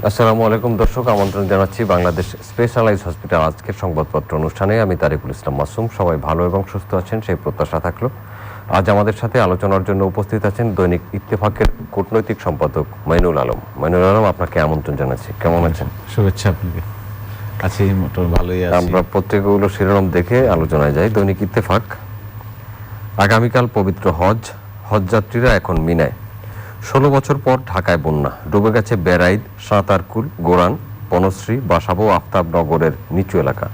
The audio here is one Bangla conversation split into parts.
আসসালামু আলাইকুম দর্শক, আমন্ত্রণ জানাচ্ছি বাংলাদেশ স্পেশালাইজ হসপিটাল আজকের সংবাদপত্র অনুষ্ঠানে। আমি তারিকুল ইসলাম মাসুম। সবাই ভালো এবং সুস্থ আছেন সেই প্রত্যাশা থাকলো। আজ আমাদের সাথে আলোচনার জন্য উপস্থিত আছেন দৈনিক ইত্তেফাকের কূটনৈতিক সম্পাদক মাইনুল আলম। মাইনুল আলম, আপনাকে আমন্ত্রণ জানাচ্ছি। কেমন আছেন? শুভেচ্ছা আপনাকে। আছি, মোটামুটি ভালোই আছি। আমরা পত্রিকাগুলো শিরোনাম দেখে আলোচনায় যাই। দৈনিক ইত্তেফাক, আগামীকাল পবিত্র হজ, হজযাত্রীরা এখন মিনায়। 16 বছর পর ঢাকায় বন্যা, ডুবে গেছে বেড়াইদ, সাঁতারকুল, গোরান, বনশ্রী, বাসাবো, আফতাবনগরের নিচু এলাকা।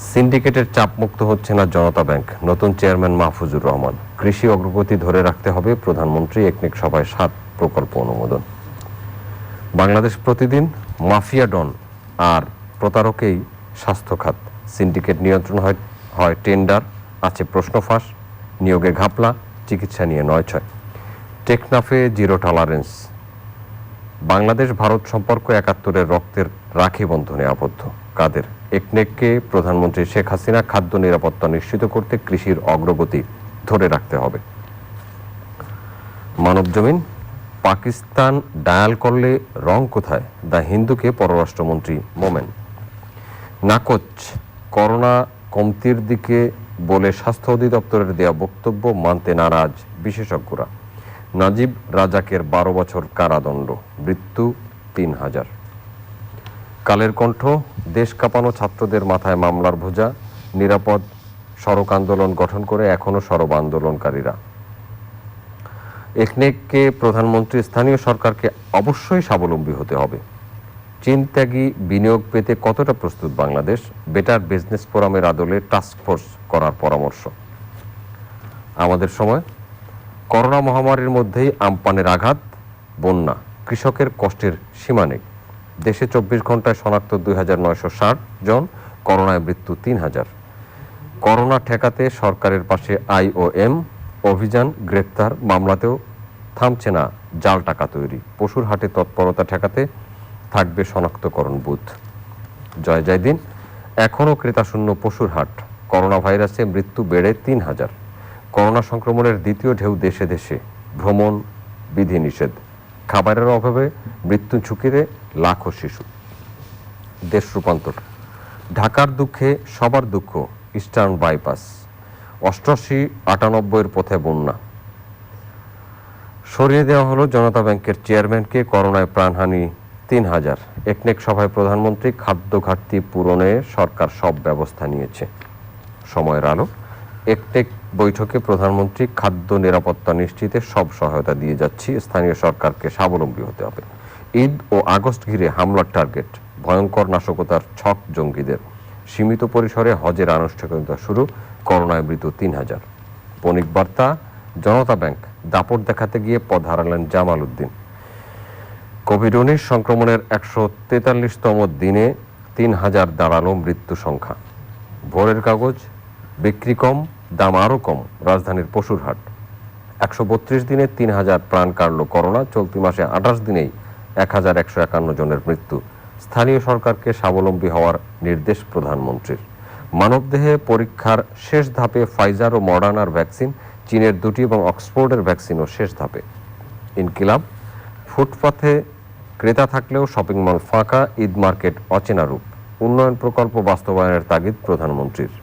সিন্ডিকেটের চাপমুক্ত হচ্ছে না জনতা ব্যাংক, নতুন চেয়ারম্যান মাহফুজুর রহমান। কৃষি অগ্রগতি ধরে রাখতে হবে, প্রধানমন্ত্রী একনেক সভায় 7 প্রকল্প অনুমোদন। বাংলাদেশ প্রতিদিন, মাফিয়া ডন আর প্রতারকেই স্বাস্থ্য খাত, সিন্ডিকেট নিয়ন্ত্রণ হয় টেন্ডার, আছে প্রশ্ন ফাঁস, নিয়োগে ঘাপলা, চিকিৎসা নিয়ে 9-6। টেকনাফে জিরো টলারেন্স, বাংলাদেশ ভারত সম্পর্ক 71-এর রক্তের রাখি বন্ধনে আবদ্ধ। কাদের? একনেককে প্রধানমন্ত্রী শেখ হাসিনা খাদ্য নিরাপত্তা নিশ্চিত করতে কৃষির অগ্রগতি ধরে রাখতে হবে। মানবজমিন, পাকিস্তান ডায়াল করলে রং কোথায়, দ্য হিন্দুকে পররাষ্ট্রমন্ত্রী মোমেন। নাকচ, করোনা কমতির দিকে বলে স্বাস্থ্য অধিদপ্তরের দেয়া বক্তব্য মানতে নারাজ বিশেষজ্ঞরা। নাজিব রাজাকের 12 বছর কারাদণ্ড, মৃত্যু 3000। কালের কণ্ঠ, দেশ কাঁপানো ছাত্রদের মাথায় মামলার বোঝা, নিরাপদ সড়ক আন্দোলন গঠন করে এখনো সরব আন্দোলনকারীরা। একনেককে প্রধানমন্ত্রী স্থানীয় সরকারকে অবশ্যই স্বাবলম্বী হতে হবে। চীন ত্যাগী বিনিয়োগ পেতে কতটা প্রস্তুত বাংলাদেশ, বেটার বিজনেস ফোরামের আদলে টাস্কফোর্স করার পরামর্শ। আমাদের সময়, করোনা মহামারীর মধ্যেই আমপানের আঘাত, বন্যা, কৃষকের কষ্টের সীমা নেই। দেশে 24 ঘন্টায় শনাক্ত 2960 জন, করোনায় মৃত্যু 3000। করোনা ঠেকাতে সরকারের পাশে IOM, অভিযান, গ্রেপ্তার, মামলাতেও থামছে না জাল টাকা তৈরি। পশুর হাটে তৎপরতা ঠেকাতে থাকবে শনাক্তকরণ বুথ। জয় জয় দিন, এখনও ক্রেতাশূন্য পশুর হাট, করোনা ভাইরাসে মৃত্যু বেড়ে 3000। করোনা সংক্রমণের দ্বিতীয় ঢেউ দেশে দেশে, ভ্রমণ বিধিনিষেধ, খাবারের অভাবে মৃত্যু ঝুঁকিতে লাখো শিশু। দেশ রূপান্তর, ঢাকার দুঃখে সবার দুঃখ, ইস্টার্ন বাইপাস, 88-98-এর পথে বন্যা। সরিয়ে দেওয়া হলো জনতা ব্যাংকের চেয়ারম্যানকে, করোনায় প্রাণহানি 3000। একনেক সভায় প্রধানমন্ত্রী, খাদ্য ঘাটতি পূরণে সরকার সব ব্যবস্থা নিয়েছে। সময়ের আলো, একনেক বৈঠকে প্রধানমন্ত্রী, খাদ্য নিরাপত্তা নিশ্চিতে সব সহায়তা দিয়ে যাচ্ছি, স্থানীয় সরকারকে স্বাবলম্বী হতে হবে। ঈদ ও আগস্ট ঘিরে হামলার টার্গেট, ভয়ঙ্কর নাশকতার ছক জঙ্গিদের। সীমিত পরিসরে হজের আনুষ্ঠানিকতা শুরু, করোনায় মৃত 3000। বণিক বার্তা, জনতা ব্যাংক দাপট দেখাতে গিয়ে পদ হারালেন জামাল উদ্দিন। কোভিড-19 সংক্রমণের 143তম দিনে 3000 দাঁড়ালো মৃত্যু সংখ্যা। ভোরের কাগজ, বিক্রি কম, দাম আরও কম, রাজধানীর পশুর হাট। 132 দিনে 3000 প্রাণ কাড়ল করোনা, চলতি মাসে 28 দিনেই 1151 জনের মৃত্যু। স্থানীয় সরকারকে স্বাবলম্বী হওয়ার নির্দেশ প্রধানমন্ত্রীর। মানবদেহে পরীক্ষার শেষ ধাপে ফাইজার ও মডার্নার ভ্যাকসিন, চীনের 2টি এবং অক্সফোর্ডের ভ্যাকসিনও শেষ ধাপে। ইনকিলাব, ফুটপাথে ক্রেতা থাকলেও শপিং মল ফাঁকা, ঈদ মার্কেট অচেনা রূপ। উন্নয়ন প্রকল্প বাস্তবায়নের তাগিদ প্রধানমন্ত্রীর।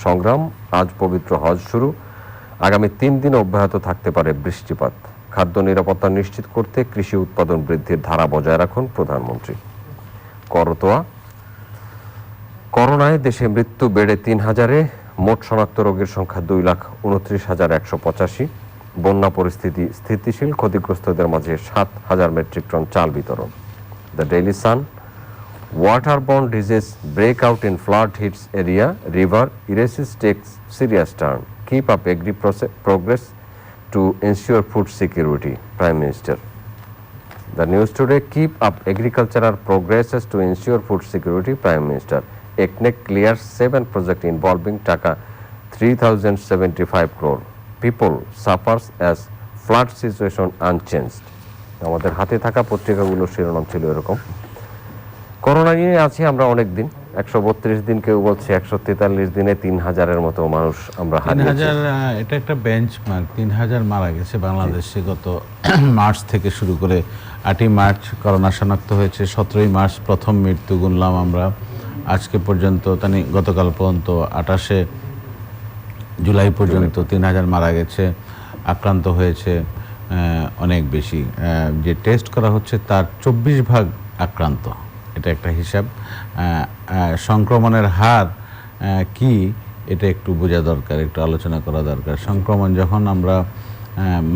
সংগ্রাম, আজ পবিত্র হজ শুরু, আগামী 3 দিন অব্যাহত থাকতে পারে বৃষ্টিপাত। খাদ্য নিরাপত্তা নিশ্চিত করতে কৃষি উৎপাদন বৃদ্ধির ধারা বজায় রাখুন প্রধানমন্ত্রী। করতোয়া, করোনায় দেশে মৃত্যু বেড়ে 3000-এ, মোট শনাক্ত রোগীর সংখ্যা 2,29,185। বন্যা পরিস্থিতি স্থিতিশীল, ক্ষতিগ্রস্তদের মাঝে 7000 মেট্রিক টন চাল বিতরণ। The Daily Sun, waterborne disease break out in flood hits area, river, Irasis takes serious turn. Keep up agri progress to ensure food security, Prime Minister. The news today, keep up agricultural progresses to ensure food security, Prime Minister. Eknek clears 7 projects involving Taka 3075 crore. People suffers as flood situation unchanged. আমাদের হাতে থাকা পত্রিকাগুলোর শিরোনাম ছিল এরকম। করোনা নিয়ে আছি আমরা অনেক দিন, 132 দিন, কেউ বলছে 143 দিনে 3000-এর মতো মানুষ আমরা হারিয়েছি। 3000 এটা একটা বেঞ্চমার্ক। 3000 মারা গেছে বাংলাদেশে গত মার্চ থেকে শুরু করে। 8ই মার্চ করোনা শনাক্ত হয়েছে, 17ই মার্চ প্রথম মৃত্যু গুনলাম আমরা। আজকে পর্যন্ত গতকাল পর্যন্ত 28শে জুলাই পর্যন্ত 3000 মারা গেছে, আক্রান্ত হয়েছে অনেক বেশি। যে টেস্ট করা হচ্ছে তার 24 ভাগ আক্রান্ত, এটা একটা হিসাব। সংক্রমণের হার কি এটা একটু বোঝা দরকার, একটু আলোচনা করা দরকার। সংক্রমণ যখন আমরা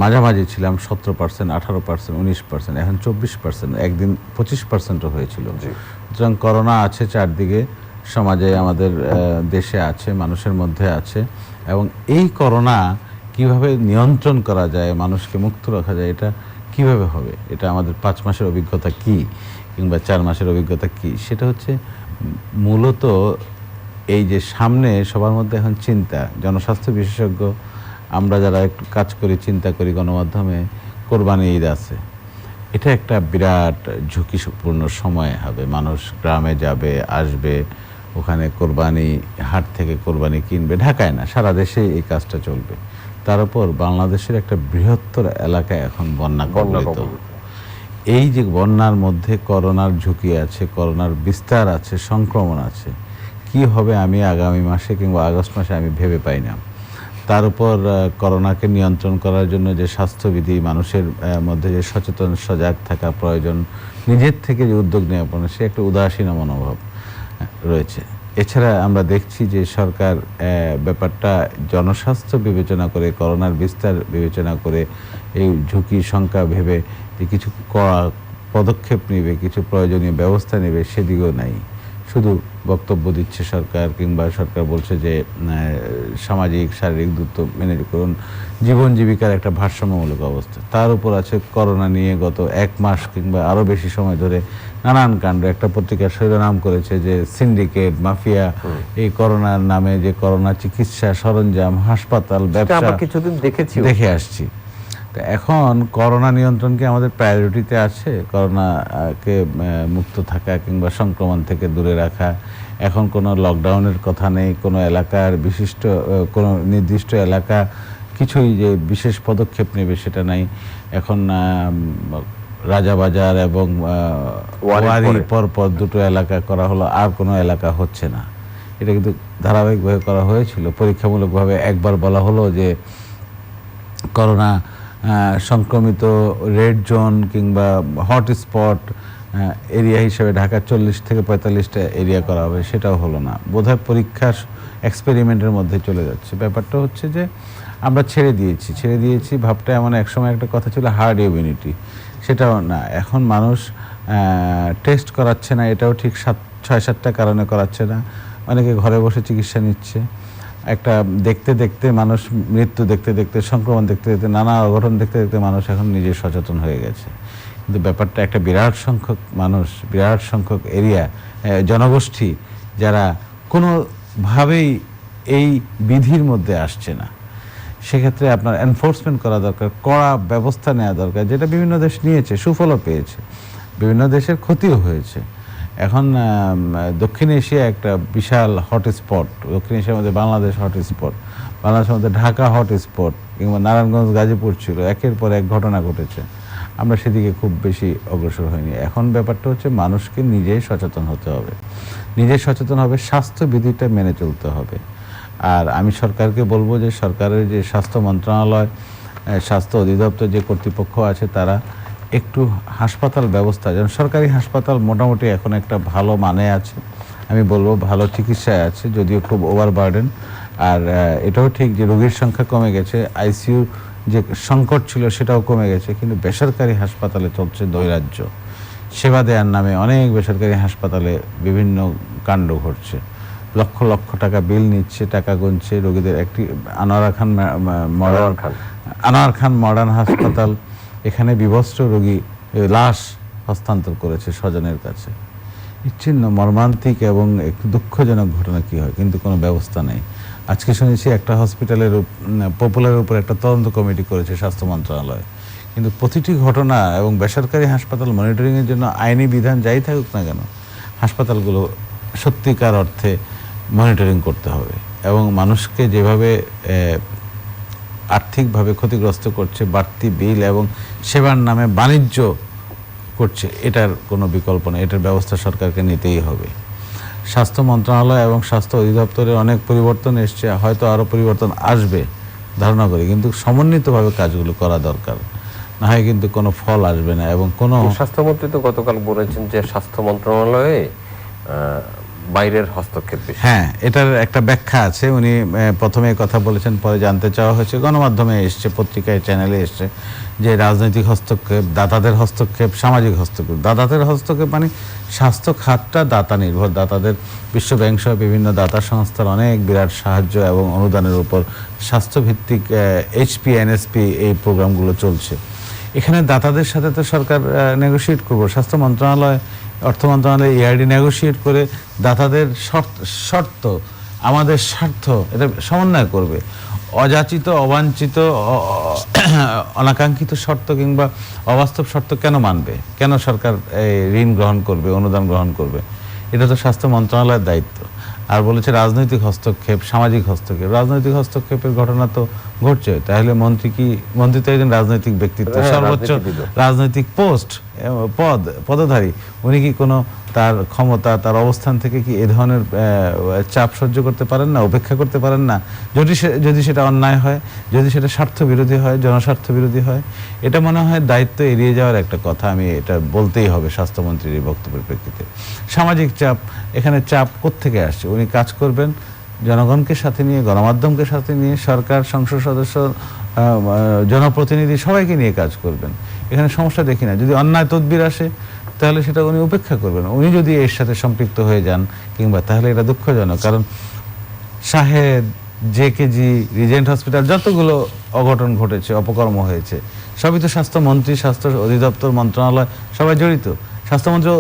মাঝামাঝি ছিলাম 17%, 18%, 19%, এখন 24%, একদিন 25%ও হয়েছিল। সুতরাং করোনা আছে চারদিকে, সমাজে আমাদের দেশে আছে, মানুষের মধ্যে আছে। এবং এই করোনা কিভাবে নিয়ন্ত্রণ করা যায়, মানুষকে মুক্ত রাখা যায়, এটা কিভাবে হবে? এটা আমাদের 5 মাসের অভিজ্ঞতা কি কিংবা 4 মাসের অভিজ্ঞতা কি, সেটা হচ্ছে মূলত এই যে সামনে সবার মধ্যে এখন চিন্তা। জনস্বাস্থ্য বিশেষজ্ঞ আমরা যারা একটু কাজ করি, চিন্তা করি, গণমাধ্যমে কোরবানি ঈদ আছে, এটা একটা বিরাট ঝুঁকিপূর্ণ সময় হবে। মানুষ গ্রামে যাবে, আসবে, ওখানে কোরবানি হাট থেকে কোরবানি কিনবে। ঢাকায় না, সারা দেশে এই কাজটা চলবে। তার উপর বাংলাদেশের একটা বৃহত্তর এলাকায় এখন বন্যা কবলিত। এই যে বন্যার মধ্যে করোনার ঝুঁকি আছে, করোনার বিস্তার আছে, সংক্রমণ আছে, কি হবে আমি আগামী মাসে কিংবা আগস্ট মাসে আমি ভেবে পাই না। তার উপর করোনাকে নিয়ন্ত্রণ করার জন্য যে স্বাস্থ্যবিধি, মানুষের মধ্যে যে সচেতন সজাগ থাকা প্রয়োজন, নিজের থেকে যে উদ্যোগ নেওয়া প্রয়োজন, সে একটা উদাসীন মনোভাব রয়েছে। এছাড়া আমরা দেখছি যে সরকার ব্যাপারটা জনস্বাস্থ্য বিবেচনা করে, করোনার বিস্তার বিবেচনা করে, এই ঝুঁকি সংখ্যা ভেবে যে কিছু পদক্ষেপ নেবে, কিছু প্রয়োজনীয় ব্যবস্থা নেবে, সেদিকেও নাই। শুধু বক্তব্য দিচ্ছে সরকার, কিংবা সরকার বলছে যে সামাজিক শারীরিক দূরত্ব মেনে করুন, জীবন জীবিকার একটা ভারসাম্যমূলক অবস্থা। তার উপর আছে করোনা নিয়ে গত 1 মাস কিংবা আরও বেশি সময় ধরে নানান কাণ্ড। একটা পত্রিকার শিরোনাম করেছে যে সিন্ডিকেট, মাফিয়া, এই করোনার নামে যে করোনা চিকিৎসা সরঞ্জাম, হাসপাতাল, ব্যবসা কিছুদিন দেখে আসছি। তো এখন করোনা নিয়ন্ত্রণকে আমাদের প্রায়োরিটিতে আছে, করোনাকে মুক্ত থাকা কিংবা সংক্রমণ থেকে দূরে রাখা। এখন কোনো লকডাউনের কথা নেই, কোনো এলাকার বিশিষ্ট কোনো নির্দিষ্ট এলাকা কিছুই যে বিশেষ পদক্ষেপ নেবে সেটা নাই। এখন রাজাবাজার এবং ওয়ারি পরপর দুটো এলাকা করা হলো, আর কোনো এলাকা হচ্ছে না। এটা কিন্তু ধারাবাহিকভাবে করা হয়েছিল। পরীক্ষামূলকভাবে একবার বলা হলো যে করোনা সংক্রমিত রেড জোন কিংবা হটস্পট এরিয়া হিসেবে ঢাকার 40 থেকে 45টা এরিয়া করা হবে, সেটাও হলো না। বোধহয় পরীক্ষার এক্সপেরিমেন্টের মধ্যে চলে যাচ্ছে। ব্যাপারটা হচ্ছে যে আমরা ছেড়ে দিয়েছি ভাবটা। এমন একসময় একটা কথা ছিল হার্ড ইমিউনিটি, সেটাও না। এখন মানুষ টেস্ট করাচ্ছে না, এটাও ঠিক 6-7টা কারণে করাচ্ছে না। অনেকে ঘরে বসে চিকিৎসা নিচ্ছে। একটা দেখতে দেখতে মানুষ, মৃত্যু দেখতে দেখতে, সংক্রমণ দেখতে দেখতে, নানা অঘটন দেখতে দেখতে মানুষ এখন নিজে সচেতন হয়ে গেছে। কিন্তু ব্যাপারটা একটা বিরাট সংখ্যক মানুষ, বিরাট সংখ্যক এরিয়া, জনগোষ্ঠী যারা কোনোভাবেই এই বিধির মধ্যে আসছে না। সেক্ষেত্রে আপনার এনফোর্সমেন্ট করা দরকার, কড়া ব্যবস্থা নেওয়া দরকার, যেটা বিভিন্ন দেশ নিয়েছে, সুফলও পেয়েছে, বিভিন্ন দেশের ক্ষতিও হয়েছে। এখন দক্ষিণ এশিয়া একটা বিশাল হটস্পট, দক্ষিণ এশিয়ার মধ্যে বাংলাদেশ হটস্পট, বাংলাদেশের মধ্যে ঢাকা হটস্পট, কিংবা নারায়ণগঞ্জ, গাজীপুর ছিল, একের পর এক ঘটনা ঘটেছে। আমরা সেদিকে খুব বেশি অগ্রসর হয়নি। এখন ব্যাপারটা হচ্ছে মানুষকে নিজেই সচেতন হতে হবে, নিজে সচেতন হবে, স্বাস্থ্যবিধিটা মেনে চলতে হবে। আর আমি সরকারকে বলবো যে সরকারের যে স্বাস্থ্য মন্ত্রণালয়, স্বাস্থ্য অধিদপ্তর যে কর্তৃপক্ষ আছে, তারা একটু হাসপাতাল ব্যবস্থা, যেন সরকারি হাসপাতাল মোটামুটি এখন একটা ভালো মানে আছে, আমি বলবো ভালো চিকিৎসায় আছে, যদিও খুব ওভারবার্ডেন। আর এটাও ঠিক যে রোগীর সংখ্যা কমে গেছে, আইসিইউ যে সংকট ছিল সেটাও কমে গেছে। কিন্তু বেসরকারি হাসপাতালে চলছে দৈরাজ্য। সেবা দেওয়ার নামে অনেক বেসরকারি হাসপাতালে বিভিন্ন কাণ্ড ঘটছে। লক্ষ লক্ষ টাকা বিল নিচ্ছে, টাকা গুনছে রোগীদের। একটি আনোয়ার খান মডার্ন হাসপাতাল, এখানে বিবস্ত্র রোগী লাশ হস্তান্তর করেছে স্বজনের কাছে। বিচ্ছিন্ন, মর্মান্তিক এবং একটু দুঃখজনক ঘটনা কি হয়, কিন্তু কোনো ব্যবস্থা নেই। আজকে শুনেছি একটা হসপিটালের পপুলারের উপর একটা তদন্ত কমিটি করেছে স্বাস্থ্য মন্ত্রণালয়, কিন্তু প্রতিটি ঘটনা এবং বেসরকারি হাসপাতাল মনিটরিংয়ের জন্য আইনি বিধান যাই থাকুক না কেন, হাসপাতালগুলো সত্যিকার অর্থে মনিটরিং করতে হবে এবং মানুষকে যেভাবে আর্থিকভাবে ক্ষতিগ্রস্ত করছে, বাড়তি বিল এবং সেবার নামে বাণিজ্য করছে, এটার কোনো বিকল্প নেই। এটার ব্যবস্থা সরকারকে নিতেই হবে। স্বাস্থ্য মন্ত্রণালয় এবং স্বাস্থ্য অধিদপ্তরে অনেক পরিবর্তন এসছে, হয়তো আরও পরিবর্তন আসবে ধারণা করি, কিন্তু সমন্বিতভাবে কাজগুলো করা দরকার, না হয় কিন্তু কোনো ফল আসবে না। এবং কোনো স্বাস্থ্যমন্ত্রী তো গতকাল বলেছেন যে স্বাস্থ্য মন্ত্রণালয়ে বাইরের হস্তক্ষেপ বেশি। হ্যাঁ, এটার একটা ব্যাখ্যা আছে। উনি প্রথমে কথা বলেছেন, পরে জানতে চাওয়া হয়েছে, গণমাধ্যমে এসছে, পত্রিকায়, চ্যানেলে এসছে যে রাজনৈতিক হস্তক্ষেপ, দাতাদের হস্তক্ষেপ, সামাজিক হস্তক্ষেপ। দাতাদের হস্তক্ষেপ মানে স্বাস্থ্য খাতটা দাতা নির্ভর। দাতাদের বিশ্ব ব্যাংক সহ বিভিন্ন দাতা সংস্থার অনেক বিরাট সাহায্য এবং অনুদানের উপর স্বাস্থ্যভিত্তিক HP, NSP এই প্রোগ্রামগুলো চলছে। এখানে দাতাদের সাথে তো সরকার নেগোশিয়েট করবো। স্বাস্থ্য মন্ত্রণালয়, অর্থ মন্ত্রণালয়, ERD নেগোশিয়েট করে দাতাদের শর্ত, আমাদের স্বার্থ, এটা সমন্বয় করবে। অযাচিত, অবাঞ্ছিত, অনাকাঙ্ক্ষিত শর্ত কিংবা অবাস্তব শর্ত কেন মানবে? কেন সরকার ঋণ গ্রহণ করবে, অনুদান গ্রহণ করবে? এটা তো স্বাস্থ্য মন্ত্রণালয়ের দায়িত্ব। আর বলেছে রাজনৈতিক হস্তক্ষেপ, সামাজিক হস্তক্ষেপ। রাজনৈতিক হস্তক্ষেপের ঘটনা তো ঘটছে। তাহলে মন্ত্রী তো একজন রাজনৈতিক ব্যক্তিত্ব, সর্বোচ্চ রাজনৈতিক পদধারী। উনি কি কোনো তার ক্ষমতা, তার অবস্থান থেকে কি এ ধরনের চাপ সহ্য করতে পারেন না, উপেক্ষা করতে পারেন না? যদি সেটা অন্যায় হয়, যদি সেটা স্বার্থ বিরোধী হয়, জনস্বার্থ বিরোধী হয়, এটা মনে হয় দায়িত্ব এড়িয়ে যাওয়ার একটা কথা। আমি এটা বলতেই হবে স্বাস্থ্যমন্ত্রীর এই বক্তব্যের প্রেক্ষিতে। সামাজিক চাপ, এখানে চাপ কোত্থেকে আসছে? উনি কাজ করবেন জনগণকে সাথে নিয়ে, গণমাধ্যমকে সাথে নিয়ে, সরকার, সংসদ সদস্য, জনপ্রতিনিধি সবাইকে নিয়ে কাজ করবেন। এখানে সমস্যা দেখি না। যদি অন্যায় তদবির আসে তাহলে সেটা উনি উপেক্ষা করবেন। উনি যদি এর সাথে সম্পৃক্ত হয়ে যান কিংবা, তাহলে এটা দুঃখজনক। কারণ শাহেদ, JKG, রিজেন্ট হসপিটাল, যতগুলো অঘটন ঘটেছে, অপকর্ম হয়েছে, সবই তো স্বাস্থ্যমন্ত্রী, স্বাস্থ্য অধিদপ্তর, মন্ত্রণালয় সবাই জড়িত। স্বাস্থ্যমন্ত্রী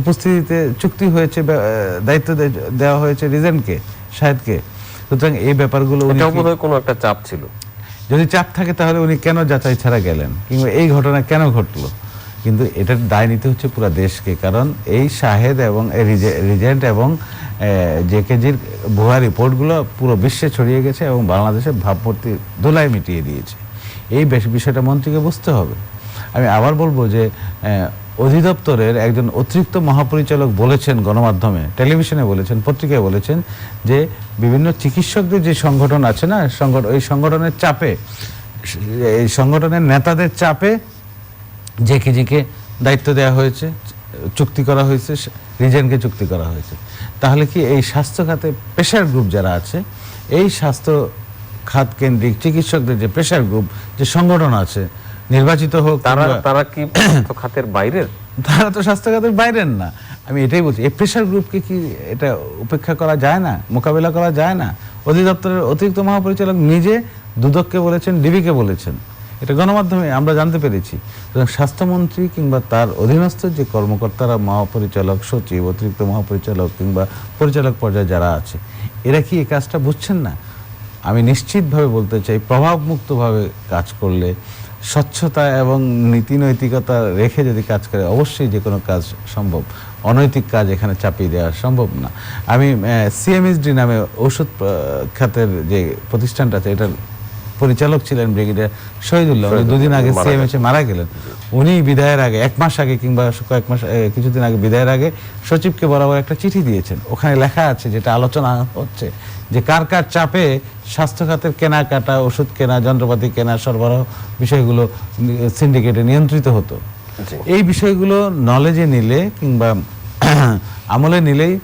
উপস্থিতিতে চুক্তি হয়েছে, দায়িত্ব দেওয়া হয়েছে রিজেন্টকে, শাহেদকে। সুতরাং এই ব্যাপারগুলো কোনো একটা চাপ ছিল। যদি চাপ থাকে তাহলে উনি কেন যাচাই ছাড়া গেলেন, কিংবা এই ঘটনা কেন ঘটলো? কিন্তু এটার দায় নিতে হচ্ছে পুরো দেশকে। কারণ এই শাহেদ এবং রিজেন্ট এবং JKG'র ভুয়া রিপোর্টগুলো পুরো বিশ্বে ছড়িয়ে গেছে এবং বাংলাদেশের ভাবমূর্তি ধুলায় মিটিয়ে দিয়েছে। এই বিষয়টা মন্ত্রীকে বুঝতে হবে। আমি আবার বলবো যে অধিদপ্তরের একজন অতিরিক্ত মহাপরিচালক বলেছেন, গণমাধ্যমে, টেলিভিশনে বলেছেন, পত্রিকায় বলেছেন যে বিভিন্ন চিকিৎসকদের যে সংগঠন আছে না, ওই সংগঠনের চাপে, এই সংগঠনের নেতাদের চাপে JKG'কে দায়িত্ব দেওয়া হয়েছে, চুক্তি করা হয়েছে, রিজেন্টকে চুক্তি করা হয়েছে। তাহলে কি এই স্বাস্থ্য খাতে প্রেশার গ্রুপ যারা আছে, এই স্বাস্থ্য খাত কেন্দ্রিক চিকিৎসকদের যে প্রেশার গ্রুপ, যে সংগঠন আছে, নির্বাচিত হোক, তারা কি স্বাস্থ্য খাতের বাইরের? তারা তো স্বাস্থ্য খাতের বাইরের না। আমি এটাই বলছি, এই প্রেশার গ্রুপকে কি এটা উপেক্ষা করা যায় না, মোকাবেলা করা যায় না? অধিদপ্তরের অতিরিক্ত মহাপরিচালক নিজে দুদককে বলেছেন, ডিবিকে বলেছেন, এটা গণমাধ্যমে আমরা জানতে পেরেছি। স্বাস্থ্যমন্ত্রী কিংবা তার অধীনস্থ যে কর্মকর্তারা, মহাপরিচালক, সচিব, অতিরিক্ত মহাপরিচালক কিংবা পরিচালক পর্যায়ে যারা আছে, এরা কি এই কাজটা বুঝছেন না? আমি নিশ্চিতভাবে বলতে চাই, প্রভাবমুক্তভাবে কাজ করলে, স্বচ্ছতা এবং নীতি নৈতিকতা রেখে যদি কাজ করে, অবশ্যই যে কোনো কাজ সম্ভব। অনৈতিক কাজ এখানে চাপিয়ে দেওয়া সম্ভব না। আমি CMSD নামে ঔষধ খাতের যে প্রতিষ্ঠানটা আছে, এটার পরিচালক ছিলেন ব্রিগেডিয়ার শহীদুল্লাহ। উনি দুদিন আগে CMS-এ মারা গেলেন। উনি বিদায়ের আগে, 1 মাস আগে কিংবা কয়েক মাস, কিছুদিন আগে, বিদায়ের আগে সচিবকে বরাবর একটা চিঠি দিয়েছেন। ওখানে লেখা আছে, যেটা আলোচনা হচ্ছে, যে কার কার চাপে স্বাস্থ্য খাতের কেনাকাটা, ওষুধ কেনা, যন্ত্রপাতি কেনা, সরবরাহ বিষয়গুলো সিন্ডিকেটে নিয়ন্ত্রিত হতো। এই বিষয়গুলো নলেজে নিলে কিংবা আমলে নিলেই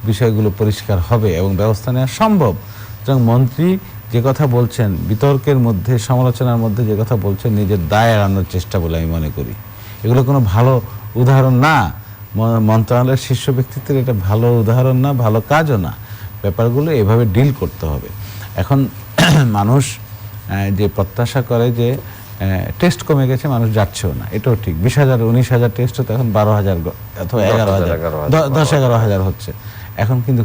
বিষয়গুলো পরিষ্কার হবে এবং ব্যবস্থা নেওয়া সম্ভব। সুতরাং মন্ত্রী যে কথা বলছেন, বিতর্কের মধ্যে, সমালোচনার মধ্যে যে কথা বলছেন, নিজের দায় এড়ানোর চেষ্টা বলে আমি মনে করি। এগুলো কোনো ভালো উদাহরণ না। মন্ত্রণালয়ের শীর্ষ ব্যক্তিত্বের এটা ভালো উদাহরণ না, ভালো কাজও না। ব্যাপারগুলো এভাবে ডিল করতে হবে। এখন মানুষ যে প্রত্যাশা করে যে টেস্ট কমে গেছে, মানুষ যাচ্ছেও না, এটাও ঠিক। 20,000, 19,000 টেস্ট হতো, এখন 12,000 অথবা 11,000, 10-11,000 হচ্ছে। এখন কিন্তু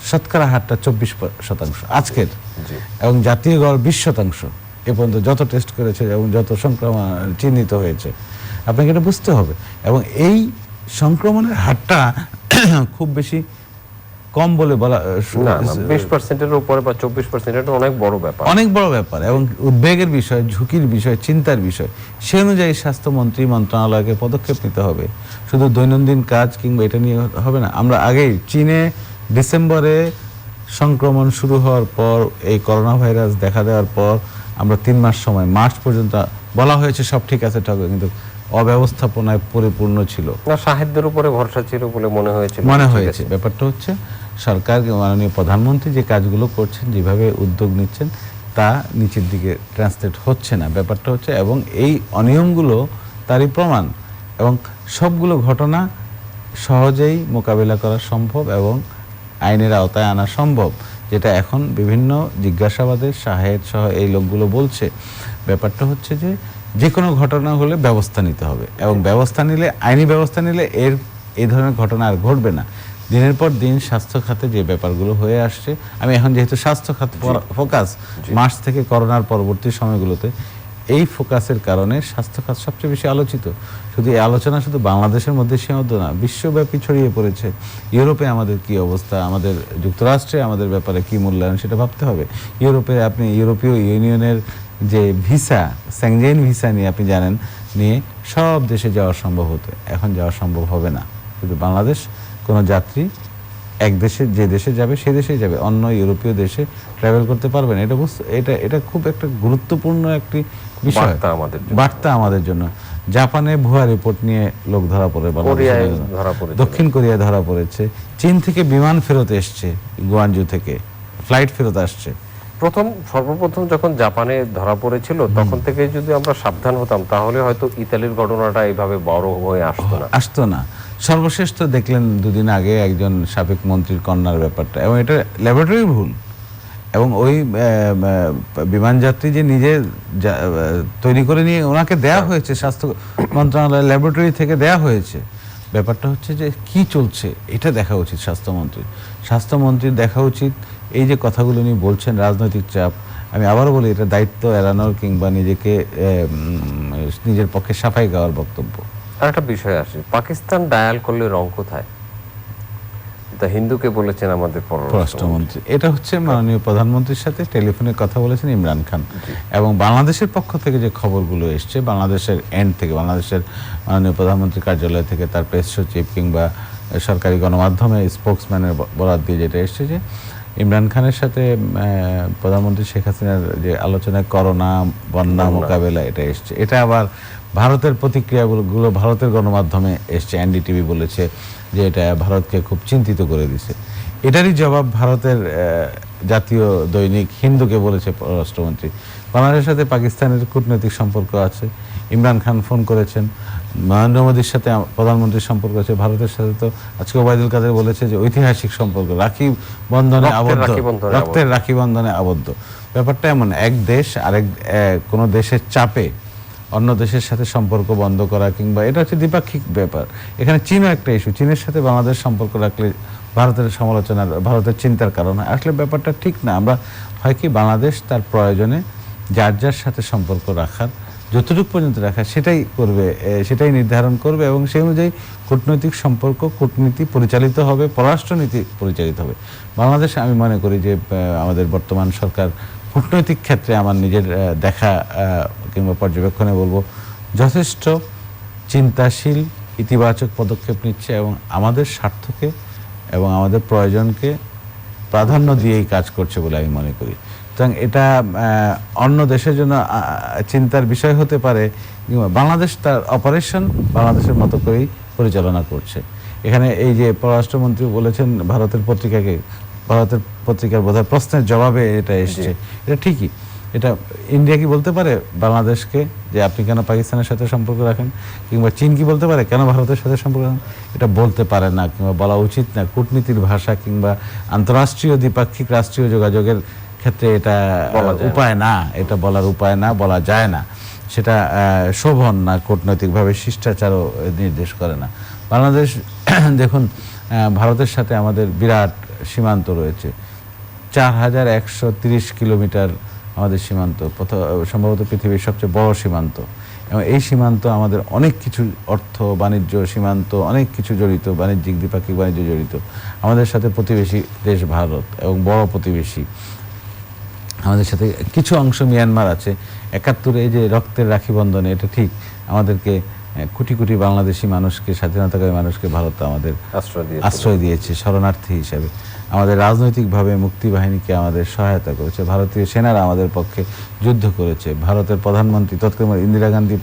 শতকরা হারটা 24% আজকের, এবং জাতীয় গড় 20% এ পর্যন্ত যত টেস্ট করেছে এবং যত সংক্রমণ চিহ্নিত হয়েছে। আপনাকে এটা বুঝতে হবে। এবং এই সংক্রমণের হারটা খুব বেশি কম বলে বলা না, 20%-এর উপরে বা 24% এটা অনেক বড় ব্যাপার। অনেক বড় ব্যাপার এবং উদ্বেগের বিষয়, ঝুঁকির বিষয়, চিন্তার বিষয়। সে অনুযায়ী স্বাস্থ্যমন্ত্রী মন্ত্রণালয়কে পদক্ষেপ নিতে হবে। শুধু দৈনন্দিন কাজ কিংবা এটা নিয়ে হবে না। আমরা আগেই চীনে ডিসেম্বরে সংক্রমণ শুরু হওয়ার পর, এই করোনা ভাইরাস দেখা দেওয়ার পর আমরা 3 মাস সময়, মার্চ পর্যন্ত বলা হয়েছে সব ঠিক আছে, কিন্তু অব্যবস্থাপনায় পরিপূর্ণ ছিল। না, সাহায্যের উপরে ভরসা ছিল বলে মনে হয়েছিল। ব্যাপারটা হচ্ছে সরকার, মাননীয় প্রধানমন্ত্রী যে কাজগুলো করছেন, যেভাবে উদ্যোগ নিচ্ছেন, তা নিচের দিকে ট্রান্সলেট হচ্ছে না। ব্যাপারটা হচ্ছে, এবং এই অনিয়মগুলো তারই প্রমাণ, এবং সবগুলো ঘটনা সহজেই মোকাবিলা করা সম্ভব এবং আইনের আওতায় আনা সম্ভব, যেটা এখন বিভিন্ন জিজ্ঞাসাবাদের শাহেদ সহ এই লোকগুলো বলছে। ব্যাপারটা হচ্ছে যে কোনো ঘটনা হলে ব্যবস্থা নিতে হবে, এবং ব্যবস্থা নিলে, আইনি ব্যবস্থা নিলে এই ধরনের ঘটনা আর ঘটবে না। দিনের পর দিন স্বাস্থ্য খাতে যে ব্যাপারগুলো হয়ে আসছে, আমি এখন যেহেতু স্বাস্থ্য খাত ফোকাস, মার্চ থেকে করোনার পরবর্তী সময়গুলোতে এই ফোকাসের কারণে স্বাস্থ্য খাত সবচেয়ে বেশি আলোচিত। শুধু এই আলোচনা শুধু বাংলাদেশের মধ্যে সীমাবদ্ধ না, বিশ্বব্যাপী ছড়িয়ে পড়েছে। ইউরোপে আমাদের কি অবস্থা, আমাদের যুক্তরাষ্ট্রে আমাদের ব্যাপারে কি মূল্যায়ন, সেটা ভাবতে হবে। ইউরোপে আপনি ইউরোপীয় ইউনিয়নের যে ভিসা, স্যাংজেন ভিসা নিয়ে আপনি জানেন, নিয়ে সব দেশে যাওয়া সম্ভব হতো, এখন যাওয়া সম্ভব হবে না। শুধু বাংলাদেশ, কোনো যাত্রী এক দেশে, যে দেশে যাবে সে দেশেই যাবে, অন্য ইউরোপীয় দেশে ট্রাভেল করতে পারবে না। এটা খুব একটা গুরুত্বপূর্ণ একটি বিষয়, বার্তা আমাদের জন্য। জাপানে ভুয়া রিপোর্ট নিয়ে লোক ধরা পড়ে, দক্ষিণ কোরিয়ায় ধরা পড়েছে, চীন থেকে বিমান ফেরত এসছে, গুয়ানজু থেকে ফ্লাইট ফেরত আসছে। সর্বপ্রথম যখন জাপানে ধরা পড়েছিল, তখন থেকে যদি আমরা সাবধান হতাম, তাহলে হয়তো ইতালির ঘটনাটা এইভাবে বড় হয়ে আসতো না। সর্বশেষ তো দেখলেন দুদিন আগে একজন সাবেক মন্ত্রীর কন্যার ব্যাপারটা, এবং এটা ল্যাবরেটরি ভুল, এবং ওই বিমান যাত্রী যে নিজে তৈরি করে নিয়ে ওনাকে দেয়া হয়েছে, স্বাস্থ্য মন্ত্রণালয় ল্যাবরেটরি থেকে দেয়া হয়েছে। ব্যাপারটা হচ্ছে যে কি চলছে এটা দেখা উচিত স্বাস্থ্যমন্ত্রীর দেখা উচিত। এই যে কথাগুলো উনি বলছেন, রাজনৈতিক চাপ, আমি আবারও বলি, এটা দায়িত্ব এড়ানোর কিংবা নিজের পক্ষে সাফাই গাওয়ার বক্তব্য। আরেকটা বিষয় আসে, পাকিস্তান ডায়াল করলে রং কোথায়, তা হিন্দুকে বলেছেন আমাদের পররাষ্ট্রমন্ত্রী। এটা হচ্ছে মাননীয় প্রধানমন্ত্রীর সাথে টেলিফোনে কথা বলেছেন ইমরান খান, এবং বাংলাদেশের পক্ষ থেকে যে খবরগুলো এসছে, বাংলাদেশের এন্ড থেকে, বাংলাদেশের মাননীয় প্রধানমন্ত্রীর কার্যালয় থেকে, তার প্রেস সচিব কিংবা সরকারি গণমাধ্যমে স্পোকসম্যানের বরাত দিয়ে যেটা এসছে, যে ইমরান খানের সাথে প্রধানমন্ত্রী শেখ হাসিনার যে আলোচনায় করোনা, বন্যা মোকাবেলা, এটা এসছে। এটা আবার ভারতের প্রতিক্রিয়াগুলো ভারতের গণমাধ্যমে এসছে। এনডিটিভি বলেছে যে এটা ভারতকে খুব চিন্তিত করে দিছে। এটারই জবাব ভারতের জাতীয় দৈনিক হিন্দুকে বলেছে পররাষ্ট্রমন্ত্রী। বাংলাদেশের সাথে পাকিস্তানের কূটনৈতিক সম্পর্ক আছে, ইমরান খান ফোন করেছেন, নরেন্দ্র মোদীর সাথে প্রধানমন্ত্রীর সম্পর্ক আছে, ভারতের সাথে তো আজকে ওবায়দুল কাদের বলেছে যে ঐতিহাসিক সম্পর্ক, রাখি বন্ধনে আবদ্ধ, রক্তের রাখি বন্ধনে আবদ্ধ। ব্যাপারটা এমন, এক দেশ আরেক কোনো দেশের চাপে অন্য দেশের সাথে সম্পর্ক বন্ধ করা, কিংবা এটা হচ্ছে দ্বিপাক্ষিক ব্যাপার। এখানে চীনও একটা ইস্যু, চীনের সাথে বাংলাদেশ সম্পর্ক রাখলে ভারতের সমালোচনার, ভারতের চিন্তার কারণে আসলে ব্যাপারটা ঠিক না। আমরা হয় কি, বাংলাদেশ তার প্রয়োজনে যার যার সাথে সম্পর্ক রাখার, যতটুকু পর্যন্ত রাখা, সেটাই করবে, সেটাই নির্ধারণ করবে, এবং সেই অনুযায়ী কূটনৈতিক সম্পর্ক, কূটনীতি পরিচালিত হবে, পররাষ্ট্রনীতি পরিচালিত হবে। বাংলাদেশ, আমি মনে করি যে আমাদের বর্তমান সরকার কূটনৈতিক ক্ষেত্রে, আমার নিজের দেখা কিংবা পর্যবেক্ষণে বলবো, যথেষ্ট চিন্তাশীল, ইতিবাচক পদক্ষেপ নিচ্ছে, এবং আমাদের স্বার্থকে এবং আমাদের প্রয়োজনকে প্রাধান্য দিয়েই কাজ করছে বলে আমি মনে করি। সুতরাং এটা অন্য দেশের জন্য চিন্তার বিষয় হতে পারে, বাংলাদেশ তার অপারেশন বাংলাদেশের মতো করেই পরিচালনা করছে। এখানে এই যে পররাষ্ট্রমন্ত্রী বলেছেন ভারতের পত্রিকার বোধহয় প্রশ্নের জবাবে এটা এসছে, এটা ঠিকই। এটা ইন্ডিয়া কি বলতে পারে বাংলাদেশকে যে আপনি কেন পাকিস্তানের সাথে সম্পর্ক রাখেন, কিংবা চীন কি বলতে পারে কেন ভারতের সাথে সম্পর্ক রাখেন? এটা বলতে পারে না, কিংবা বলা উচিত না। কূটনীতির ভাষা কিংবা আন্তঃরাষ্ট্রীয় দ্বিপাক্ষিক রাষ্ট্রীয় যোগাযোগের ক্ষেত্রে এটা উপায় না, এটা বলার উপায় না, বলা যায় না, সেটা শোভন না, কূটনৈতিকভাবে শিষ্টাচারও নির্দেশ করে না। বাংলাদেশ দেখুন, ভারতের সাথে আমাদের বিরাট সীমান্ত রয়েছে, 4130 কিলোমিটার আমাদের সীমান্ত, সম্ভবত পৃথিবীর সবচেয়ে বড় সীমান্ত। এবং এই সীমান্ত আমাদের অনেক কিছু অর্থ বাণিজ্য সীমান্ত অনেক কিছু জড়িত, বাণিজ্যিক দ্বিপাক্ষিক বাণিজ্য জড়িত। আমাদের সাথে প্রতিবেশী দেশ ভারত এবং বড় প্রতিবেশী, আমাদের সাথে কিছু অংশ মিয়ানমার আছে। ৭১ এই যে রক্তের রাখি বন্ধনে, এটা ঠিক আমাদেরকে কোটি কোটি বাংলাদেশি মানুষকে, স্বাধীনতাকামী মানুষকে ভারত আমাদের আশ্রয় দিয়েছে শরণার্থী হিসেবে। আমাদের রাজনৈতিকভাবে মুক্তিবাহিনীকে আমাদের সহায়তা করেছে, ভারতীয় সেনারা আমাদের পক্ষে যুদ্ধ করেছে। ভারতের প্রধানমন্ত্রী তৎকালীন ইন্দিরা গান্ধী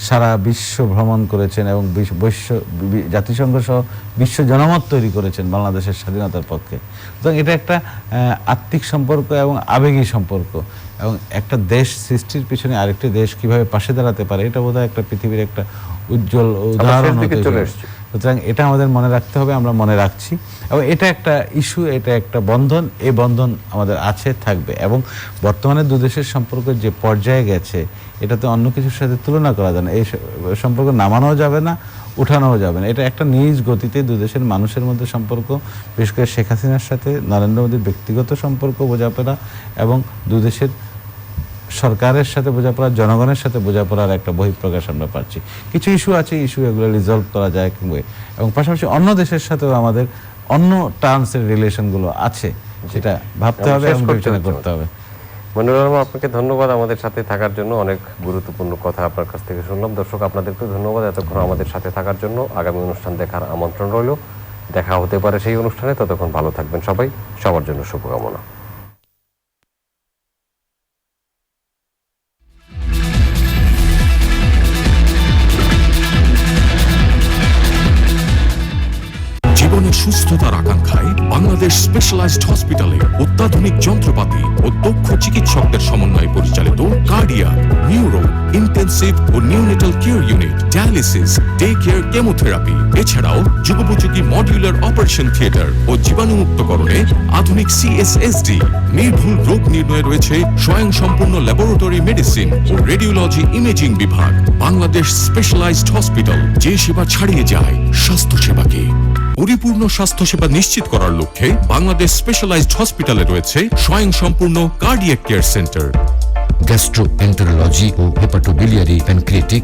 সারা বিশ্ব ভ্রমণ করেছেন এবং জাতিসংঘ সহ বিশ্ব জনমত তৈরি করেছেন বাংলাদেশের স্বাধীনতার পক্ষে। সুতরাং এটা একটা আত্মিক সম্পর্ক এবং আবেগী সম্পর্ক, এবং একটা দেশ সৃষ্টির পিছনে আরেকটি দেশ কিভাবে পাশে দাঁড়াতে পারে, এটা বোধহয় একটা পৃথিবীর একটা উজ্জ্বল উদাহরণ হতে পারে। সুতরাং এটা আমাদের মনে রাখতে হবে, আমরা মনে রাখছি, এবং এটা একটা ইস্যু, এটা একটা বন্ধন, এই বন্ধন আমাদের আছে, থাকবে। এবং বর্তমানে দু দেশের সম্পর্ক যে পর্যায়ে গেছে, এটাতে অন্য কিছুর সাথে তুলনা করা যায় না। এই সম্পর্ক নামানোও যাবে না, উঠানোও যাবে না। এটা একটা নিজ গতিতে দু দেশের মানুষের মধ্যে সম্পর্ক, বিশেষ করে শেখ হাসিনার সাথে নরেন্দ্র মোদীর ব্যক্তিগত সম্পর্ক, বোঝাপড়া, এবং দু দেশের সরকারের সাথে বোঝাপড়া, জনগণের সাথে বোঝাপড়ার একটা বহিঃপ্রকাশ আমরা পাচ্ছি। কিছু ইস্যু আছে, ইস্যু এগুলো রিজলভ করা যায়, এবং পাশাপাশি অন্য দেশের সাথেও আমাদের অন্য টার্মসের রিলেশনগুলো আছে, সেটা ভাবতে হবে এবং বিবেচনা করতে হবে। মনিরুল আলম, আপনাকে ধন্যবাদ আমাদের সাথে থাকার জন্য। অনেক গুরুত্বপূর্ণ কথা আপনার কাছ থেকে শুনলাম। দর্শক, আপনাদেরকেও ধন্যবাদ এতক্ষণ আমাদের সাথে থাকার জন্য। আগামী অনুষ্ঠান দেখার আমন্ত্রণ রইল। দেখা হতে পারে সেই অনুষ্ঠানে। ততক্ষণ ভালো থাকবেন সবাই। সবার জন্য শুভকামনা। জীবনের সুস্থতার আকাঙ্ক্ষায় বাংলাদেশ স্পেশালাইজড হসপিটালে অত্যাধুনিক যন্ত্রপাতি ও দক্ষ চিকিৎসকদের সমন্বয়ে পরিচালিত কার্ডিয়াক, নিউরো, ইন্টেন্সিভ ও neonatal care unit, dialysis, day care, chemotherapy, এছাড়াও যুগোপযোগী মডিউলার অপারেশন থিয়েটার ও জীবাণুমুক্তকরণে আধুনিক CSSD, নির্ভুল রোগ নির্ণয়ে রয়েছে স্বয়ংসম্পূর্ণ ল্যাবরেটরি মেডিসিন ও রেডিওলজি ইমেজিং বিভাগ। বাংলাদেশ স্পেশালাইজড হসপিটাল, যে সেবা ছাড়িয়ে যায় স্বাস্থ্য সেবাকে। পরিপূর্ণ স্বাস্থ্যসেবা নিশ্চিত করার লক্ষ্যে বাংলাদেশ স্পেশালাইজড হসপিটালে রয়েছে স্বয়ংসম্পূর্ণ কার্ডিয়াক কেয়ার সেন্টার, গ্যাস্ট্রোএন্টারোলজি ও হেপাটোবিলিয়ারি প্যানক্রিয়াটিক